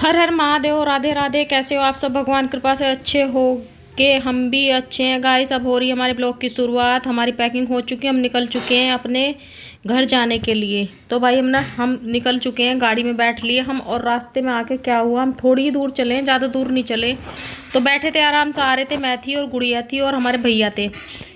हर हर महादेव, राधे राधे। कैसे हो आप सब? भगवान कृपा से अच्छे हो के हम भी अच्छे हैं गाइस। अब हो रही है हमारे ब्लॉग की शुरुआत। हमारी पैकिंग हो चुकी है, हम निकल चुके हैं अपने घर जाने के लिए। तो भाई हम निकल चुके हैं, गाड़ी में बैठ लिए हम। और रास्ते में आके क्या हुआ, हम थोड़ी ही दूर चले, ज़्यादा दूर नहीं चले, तो बैठे थे आराम से, आ रहे थे। मैं थी और गुड़िया थी और हमारे भैया थे,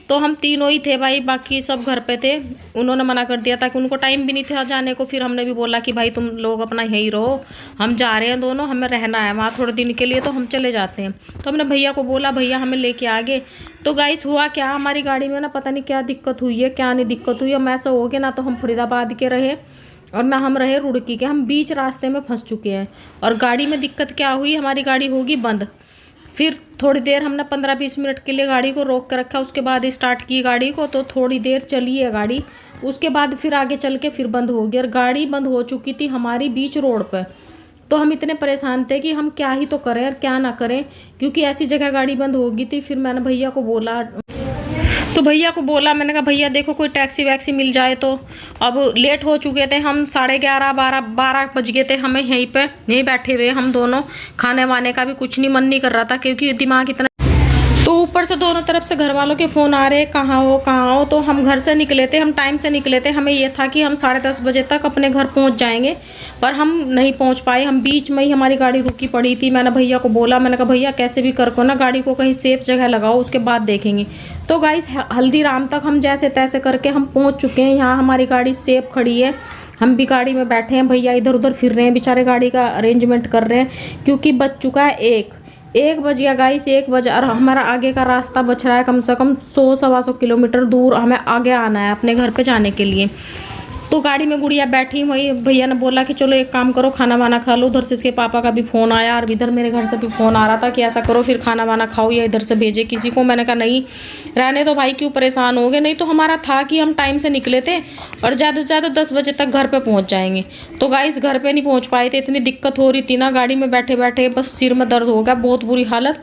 तो हम तीनों ही थे भाई, बाकी सब घर पे थे। उन्होंने मना कर दिया था कि उनको टाइम भी नहीं था जाने को। फिर हमने भी बोला कि भाई तुम लोग अपना यहीं रहो, हम जा रहे हैं दोनों, हमें रहना है वहाँ थोड़े दिन के लिए, तो हम चले जाते हैं। तो हमने भैया को बोला भैया हमें लेके आ गए। तो गाइस हुआ क्या, हमारी गाड़ी में ना पता नहीं क्या दिक्कत हुई है, क्या नहीं दिक्कत हुई है। हम ऐसा हो गया ना, तो हम फरीदाबाद के रहे और ना हम रहे रुड़की के, हम बीच रास्ते में फंस चुके हैं। और गाड़ी में दिक्कत क्या हुई, हमारी गाड़ी होगी बंद। फिर थोड़ी देर हमने 15-20 मिनट के लिए गाड़ी को रोक कर रखा, उसके बाद स्टार्ट की गाड़ी को, तो थोड़ी देर चली है गाड़ी। उसके बाद फिर आगे चल के फिर बंद हो गई और गाड़ी बंद हो चुकी थी हमारी बीच रोड पर। तो हम इतने परेशान थे कि हम क्या ही तो करें और क्या ना करें, क्योंकि ऐसी जगह गाड़ी बंद हो गई थी। फिर मैंने भैया को बोला, मैंने कहा भैया देखो कोई टैक्सी वैक्सी मिल जाए। तो अब लेट हो चुके थे हम, 11:30 12 बज गए थे हमें। यहीं बैठे हुए हम दोनों, खाने वाने का भी कुछ नहीं मन नहीं कर रहा था, क्योंकि दिमाग इतना। तो ऊपर से दोनों तरफ से घर वालों के फ़ोन आ रहे, कहाँ हो कहाँ हो। तो हम घर से निकले थे, हम टाइम से निकले थे। हमें ये था कि हम 10:30 बजे तक अपने घर पहुंच जाएंगे, पर हम नहीं पहुंच पाए। हम बीच में ही, हमारी गाड़ी रुकी पड़ी थी। मैंने भैया को बोला, मैंने कहा भैया कैसे भी कर को ना गाड़ी को कहीं सेफ जगह लगाओ, उसके बाद देखेंगे। तो गाइस हल्दीराम तक हम जैसे तैसे करके हम पहुँच चुके हैं। यहाँ हमारी गाड़ी सेफ खड़ी है, हम भी गाड़ी में बैठे हैं। भैया इधर उधर फिर रहे हैं, बेचारे गाड़ी का अरेंजमेंट कर रहे हैं, क्योंकि बज चुका है 1 बज गया गाइस, 1 बजे। और हमारा आगे का रास्ता बच रहा है कम से कम 100-125 किलोमीटर दूर हमें आगे आना है अपने घर पे जाने के लिए। तो गाड़ी में गुड़िया बैठी, वही भैया ने बोला कि चलो एक काम करो, खाना वाना खा लो। उधर से इसके पापा का भी फ़ोन आया और इधर मेरे घर से भी फ़ोन आ रहा था कि ऐसा करो फिर खाना वाना खाओ या इधर से भेजे किसी को। मैंने कहा नहीं रहने दो भाई, क्यों परेशान हो गए। नहीं तो हमारा था कि हम टाइम से निकले थे और ज़्यादा से ज़्यादा 10 बजे तक घर पर पहुँच जाएंगे। तो गाइस घर पर नहीं पहुँच पाए थे, इतनी दिक्कत हो रही थी ना गाड़ी में बैठे बैठे, बस सिर में दर्द हो गया, बहुत बुरी हालत।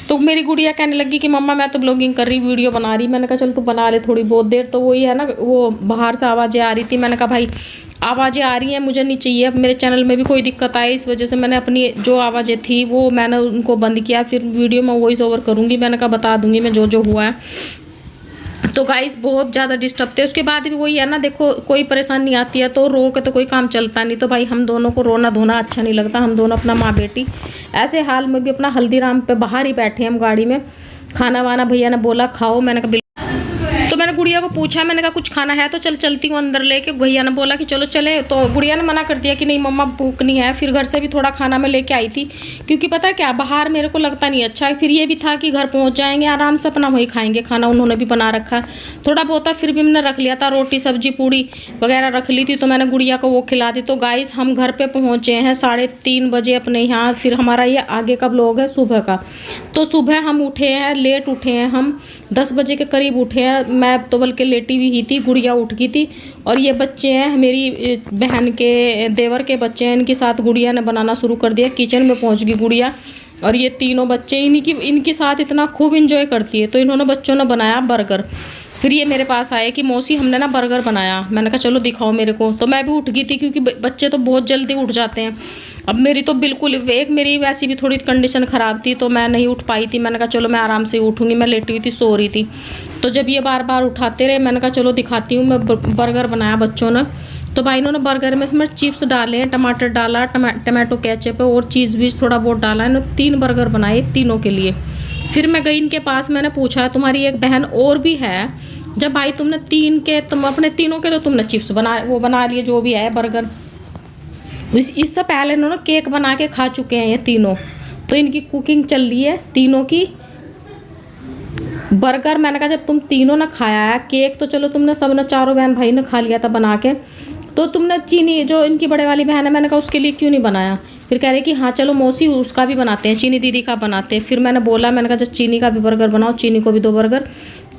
तो मेरी गुड़िया कहने लगी कि मम्मा मैं तो ब्लॉगिंग कर रही, वीडियो बना रही। मैंने कहा चल तू बना ले थोड़ी बहुत देर। तो वही है ना, वो बाहर से आवाज़ें आ रही थी। मैंने कहा भाई आवाज़ें आ रही हैं, मुझे नहीं चाहिए अब मेरे चैनल में भी कोई दिक्कत आए, इस वजह से मैंने अपनी जो आवाज़ें थी वो मैंने उनको बंद किया। फिर वीडियो में वॉइस ओवर करूँगी, मैंने कहा बता दूँगी मैं जो जो हुआ है। तो गाइस बहुत ज़्यादा डिस्टर्ब थे। उसके बाद भी वही है ना, देखो कोई परेशानी आती है तो रो के तो कोई काम चलता नहीं। तो भाई हम दोनों को रोना धोना अच्छा नहीं लगता, हम दोनों अपना माँ बेटी ऐसे हाल में भी अपना हल्दीराम पे बाहर ही बैठे हम गाड़ी में। खाना वाना भैया ने बोला खाओ, मैंने कहा। तो मैंने गुड़िया को पूछा, मैंने कहा कुछ खाना है तो चलती हूँ अंदर लेके। भैया ने बोला कि चलो चले, तो गुड़िया ने मना कर दिया कि नहीं मम्मा भूख नहीं है। फिर घर से भी थोड़ा खाना मैं लेके आई थी, क्योंकि पता क्या बाहर मेरे को लगता नहीं अच्छा। फिर ये भी था कि घर पहुँच जाएंगे आराम से, अपना वही खाएंगे खाना, उन्होंने भी बना रखा थोड़ा बहुत। फिर भी मैंने रख लिया था, रोटी सब्जी पूड़ी वगैरह रख ली थी, तो मैंने गुड़िया को वो खिला दी। तो गाइस हम घर पर पहुँचे हैं 3:30 बजे अपने यहाँ। फिर हमारा ये आगे का ब्लॉग है सुबह का। तो सुबह हम उठे हैं, लेट उठे हैं, हम 10 बजे के करीब उठे हैं। मैं तो बल्कि लेटी हुई ही थी, गुड़िया उठ गई थी। और ये बच्चे हैं मेरी बहन के देवर के बच्चे हैं, इनके साथ गुड़िया ने बनाना शुरू कर दिया। किचन में पहुंच गई गुड़िया और ये तीनों बच्चे इनके साथ इतना खूब इंजॉय करती है। तो इन्होंने बच्चों ने बनाया बर्गर। फिर ये मेरे पास आए कि मौसी हमने ना बर्गर बनाया। मैंने कहा चलो दिखाओ मेरे को। तो मैं भी उठ गई थी, क्योंकि बच्चे तो बहुत जल्दी उठ जाते हैं। अब मेरी तो बिल्कुल मेरी वैसी भी थोड़ी कंडीशन ख़राब थी, तो मैं नहीं उठ पाई थी। मैंने कहा चलो मैं आराम से उठूँगी, मैं लेटी हुई थी, सो रही थी। तो जब ये बार बार उठाते रहे, मैंने कहा चलो दिखाती हूँ। मैं बर्गर बनाया बच्चों ने। तो भाई इन्होंने बर्गर में इसमें चिप्स डाले हैं, टमाटर डाला, टमाटो केचप और चीज़ भी थोड़ा बहुत डाला। इन्होंने 3 बर्गर बनाए तीनों के लिए। फिर मैं गई इनके पास, मैंने पूछा तुम्हारी एक बहन और भी है, जब भाई तुम अपने तीनों के तो तुमने चिप्स बना लिए जो भी है बर्गर। इससे पहले इन्होंने केक बना के खा चुके हैं ये तीनों। तो इनकी कुकिंग चल रही है तीनों की। बर्गर मैंने कहा जब तुम तीनों ने खाया है, केक तो चलो तुमने सब ने चारों बहन भाई ने खा लिया था बना के, तो तुमने चीनी जो इनकी बड़े वाली बहन है, मैंने कहा उसके लिए क्यों नहीं बनाया। फिर कह रहे कि हाँ चलो मौसी उसका भी बनाते हैं, चीनी दीदी का बनाते हैं। फिर मैंने बोला, मैंने कहा जब चीनी का भी बर्गर बनाओ, चीनी को भी 2 बर्गर,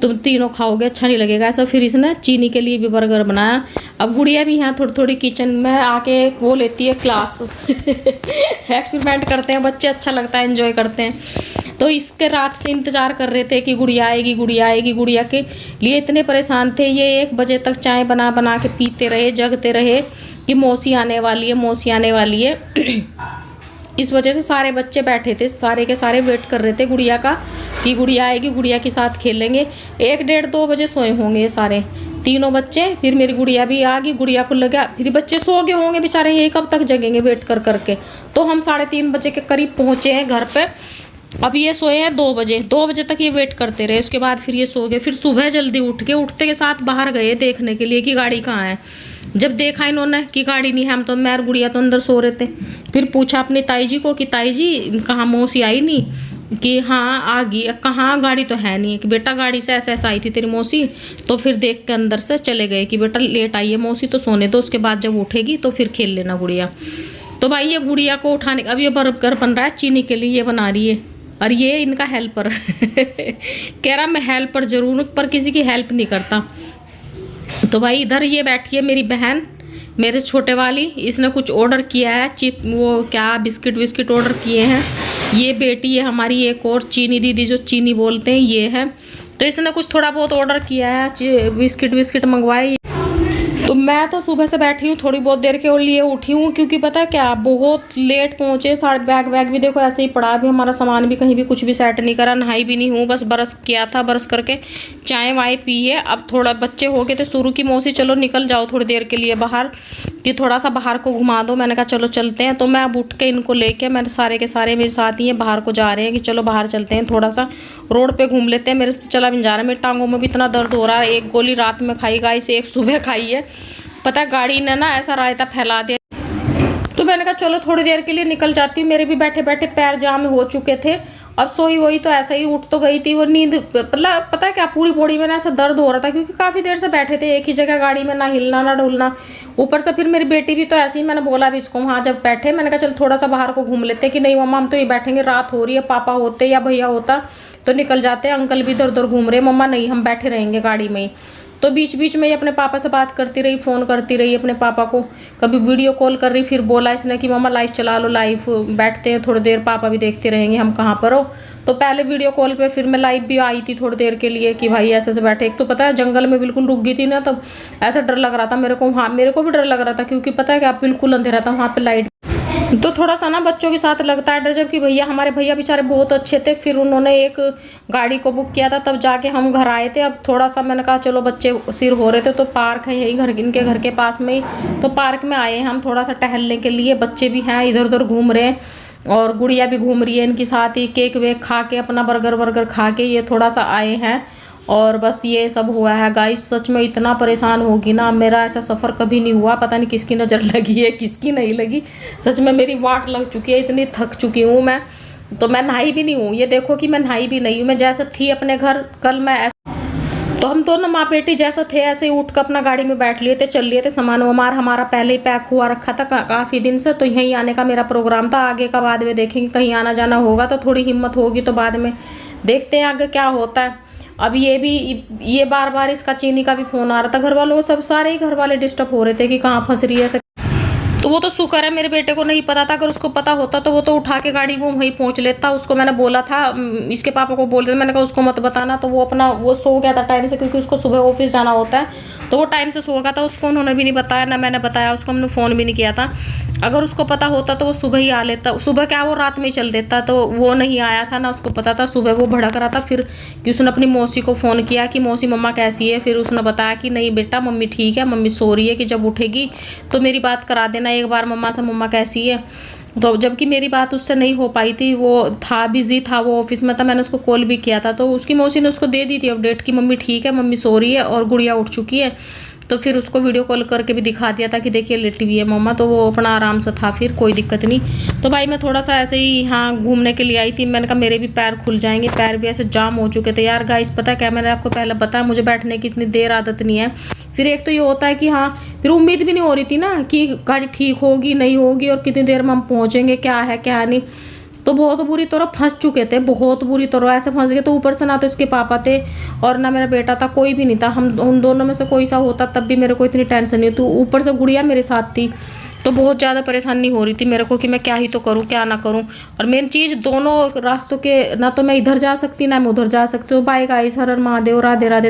तुम तीनों खाओगे अच्छा नहीं लगेगा ऐसा। फिर इसने चीनी के लिए भी बर्गर बनाया। अब गुड़िया भी यहाँ थोड़ी थोड़ी किचन में आके वो लेती है क्लास एक्सपेरिमेंट करते हैं बच्चे, अच्छा लगता है, एंजॉय करते हैं। तो इसके रात से इंतज़ार कर रहे थे कि गुड़िया आएगी गुड़िया आएगी। गुड़िया के लिए इतने परेशान थे, ये 1 बजे तक चाय बना बना के पीते रहे, जगते रहे कि मौसी आने वाली है, मौसी आने वाली है। इस वजह से सारे बच्चे बैठे थे, सारे के सारे वेट कर रहे थे गुड़िया का कि गुड़िया आएगी, गुड़िया के साथ खेलेंगे। 1 डेढ़ 2 बजे सोए होंगे ये सारे तीनों बच्चे। फिर मेरी गुड़िया भी आ गई, गुड़िया को लगा, फिर बच्चे सो गए होंगे बेचारे, ये कब तक जगेंगे वेट कर करके। तो हम 3:30 बजे के करीब पहुँचे हैं घर पे। अब ये सोए हैं 2 बजे, 2 बजे तक ये वेट करते रहे। उसके बाद फिर ये सो गए। फिर सुबह जल्दी उठते के साथ बाहर गए देखने के लिए कि गाड़ी कहाँ है। जब देखा इन्होंने कि गाड़ी नहीं है, हम तो मैं और गुड़िया तो अंदर सो रहे थे। फिर पूछा अपनी ताई जी को कि ताई जी कहाँ मौसी आई नहीं, कि हाँ आ गई। कहाँ, गाड़ी तो है नहीं। कि बेटा गाड़ी से ऐसे ऐसा आई थी तेरी मौसी। तो फिर देख के अंदर से चले गए कि बेटा लेट आई है मौसी तो सोने दो, उसके बाद जब उठेगी तो फिर खेल लेना गुड़िया। तो भाई ये गुड़िया को उठाने, अब ये बर्गर बन रहा है चीनी के लिए, ये बना रही है। और ये इनका हेल्पर कह रहा मैं हेल्पर जरूर हूँ पर किसी की हेल्प नहीं करता। तो भाई इधर ये बैठी है मेरी बहन, मेरे छोटे वाली, इसने कुछ ऑर्डर किया है, चिप वो क्या बिस्किट विस्किट ऑर्डर किए हैं। ये बेटी है हमारी एक और, चीनी दीदी जो चीनी बोलते हैं, ये है। तो इसने कुछ थोड़ा बहुत ऑर्डर किया है, बिस्किट विस्किट मंगवाए। तो मैं तो सुबह से बैठी हूँ, थोड़ी बहुत देर के लिए उठी हूँ, क्योंकि पता है क्या बहुत लेट पहुँचे। सारे बैग वैग भी देखो ऐसे ही पड़ा, अभी हमारा सामान भी कहीं भी कुछ भी सेट नहीं करा, नहाई भी नहीं हूँ, बस ब्रश किया था, ब्रश करके चाय वाय पी है। अब थोड़ा बच्चे हो गए थे शुरू की मौसी चलो निकल जाओ थोड़ी देर के लिए बाहर, कि थोड़ा सा बाहर को घुमा दो। मैंने कहा चलो चलते हैं। तो मैं अब उठ के इनको लेके, मैंने सारे के सारे मेरे साथ ही हैं, बाहर को जा रहे हैं कि चलो बाहर चलते हैं, थोड़ा सा रोड पे घूम लेते हैं। मेरे से चला भी नहीं जा रहा है, मेरी टांगों में भी इतना दर्द हो रहा है। 1 गोली रात में खाई गाइस, 1 सुबह खाई है। पता है गाड़ी ने ना ऐसा रायता फैला दिया। तो मैंने कहा चलो थोड़ी देर के लिए निकल जाती हूँ। मेरे भी बैठे बैठे पैर जाम हो चुके थे। अब सोई वही तो ऐसा ही उठ तो गई थी, वो नींद मतलब पता है क्या पूरी बॉडी में ना ऐसा दर्द हो रहा था, क्योंकि काफ़ी देर से बैठे थे एक ही जगह गाड़ी में, ना हिलना ना डुलना। ऊपर से फिर मेरी बेटी भी तो ऐसे ही, मैंने बोला भी इसको वहाँ जब बैठे, मैंने कहा चल थोड़ा सा बाहर को घूम लेते, कि नहीं मम्मा हम तो ये बैठेंगे, रात हो रही है, पापा होते या भैया होता तो निकल जाते, अंकल भी इधर उधर घूम रहे, मम्मा नहीं हम बैठे रहेंगे गाड़ी में ही। तो बीच बीच में ये अपने पापा से बात करती रही, फ़ोन करती रही अपने पापा को, कभी वीडियो कॉल कर रही। फिर बोला इसने कि मम्मा लाइव चला लो, लाइव बैठते हैं थोड़ी देर, पापा भी देखते रहेंगे हम कहाँ पर हो। तो पहले वीडियो कॉल पे, फिर मैं लाइव भी आई थी थोड़ी देर के लिए कि भाई ऐसे से बैठे। एक तो पता है जंगल में बिल्कुल रुक गई थी ना, तब ऐसा डर लग रहा था मेरे को। हाँ मेरे को भी डर लग रहा था, क्योंकि पता है कि आप बिल्कुल अंधेरा था वहाँ पर, लाइट तो थोड़ा सा ना बच्चों के साथ लगता है डर। जबकि भैया हमारे भैया बेचारे बहुत अच्छे थे, फिर उन्होंने एक गाड़ी को बुक किया था, तब जाके हम घर आए थे। अब थोड़ा सा मैंने कहा चलो बच्चे सिर हो रहे थे, तो पार्क है यही घर, इनके घर के पास में ही, तो पार्क में आए हैं हम थोड़ा सा टहलने के लिए। बच्चे भी हैं इधर उधर घूम रहे हैं, और गुड़िया भी घूम रही है इनके साथ ही, केक वेक खा के अपना बर्गर वर्गर खा के ये थोड़ा सा आए हैं। और बस ये सब हुआ है गाइस। सच में इतना परेशान होगी ना, मेरा ऐसा सफ़र कभी नहीं हुआ। पता नहीं किसकी नज़र लगी है किसकी नहीं लगी, सच में मेरी वाट लग चुकी है, इतनी थक चुकी हूँ मैं। तो मैं नहाई भी नहीं हूँ, ये देखो कि मैं नहाई भी नहीं हूँ। मैं जैसे थी अपने घर कल, मैं ऐसे, तो हम दोनों माँ बेटी जैसा थे ऐसे ही उठ कर अपना गाड़ी में बैठ लिए थे, चल लिए थे। सामान वामान हमारा पहले ही पैक हुआ रखा था काफ़ी दिन से, तो यहीं आने का मेरा प्रोग्राम था। आगे का बाद में देखेंगे, कहीं आना जाना होगा तो थोड़ी हिम्मत होगी तो बाद में देखते हैं आगे क्या होता है। अब ये बार बार इसका चीनी का भी फ़ोन आ रहा था, घर वालों को, सब सारे ही घर वाले डिस्टर्ब हो रहे थे कि कहाँ फंस रही है ऐसे। तो वो तो शुक्र है मेरे बेटे को नहीं पता था, अगर उसको पता होता तो वो तो उठा के गाड़ी वो वहीं पहुंच लेता। उसको मैंने बोला था, इसके पापा को बोल दिया, मैंने कहा उसको मत बताना। तो वो अपना वो सो गया था टाइम से, क्योंकि उसको सुबह ऑफिस जाना होता है, तो वो टाइम से सो गया था। उसको उन्होंने भी नहीं बताया, ना मैंने बताया उसको, हमने फ़ोन भी नहीं किया था। अगर उसको पता होता तो वो सुबह ही आ लेता, सुबह क्या वो रात में ही चल देता। तो वो नहीं आया था, ना उसको पता था। सुबह वो भड़क रहा था, फिर कि उसने अपनी मौसी को फ़ोन किया कि मौसी मम्मा कैसी है। फिर उसने बताया कि नहीं बेटा मम्मी ठीक है, मम्मी सो रही है, कि जब उठेगी तो मेरी बात करा देना एक बार मम्मा से, मम्मा कैसी है। तो जबकि मेरी बात उससे नहीं हो पाई थी, वो था बिजी था, वो ऑफिस में था। मैंने उसको कॉल भी किया था, तो उसकी मौसी ने उसको दे दी थी अपडेट कि मम्मी ठीक है, मम्मी सो रही है और गुड़िया उठ चुकी है। तो फिर उसको वीडियो कॉल करके भी दिखा दिया था कि देखिए लेटी हुई है मम्मा, तो वो अपना आराम से था, फिर कोई दिक्कत नहीं। तो भाई मैं थोड़ा सा ऐसे ही यहाँ घूमने के लिए आई थी। मैंने कहा मेरे भी पैर खुल जाएंगे, पैर भी ऐसे जाम हो चुके थे यार। गाइस पता क्या, मैंने आपको पहले बताया मुझे बैठने की इतनी देर आदत नहीं है। फिर एक तो ये होता है कि हाँ, फिर उम्मीद भी नहीं हो रही थी ना कि गाड़ी ठीक होगी नहीं होगी और कितनी देर में हम पहुँचेंगे, क्या है क्या नहीं। तो बहुत बुरी तरह फंस चुके थे, बहुत बुरी तरह ऐसे फंस गए। तो ऊपर से ना तो इसके पापा थे और ना मेरा बेटा था, कोई भी नहीं था। हम उन दोनों में से कोई सा होता तब भी मेरे को इतनी टेंशन नहीं। तो ऊपर से गुड़िया मेरे साथ थी, तो बहुत ज़्यादा परेशानी हो रही थी मेरे को कि मैं क्या ही तो करूँ क्या ना करूँ। और मेन चीज़ दोनों रास्तों के, ना तो मैं इधर जा सकती ना मैं उधर जा सकती हूँ। बाय गाइस, हर हर महादेव, राधे राधे।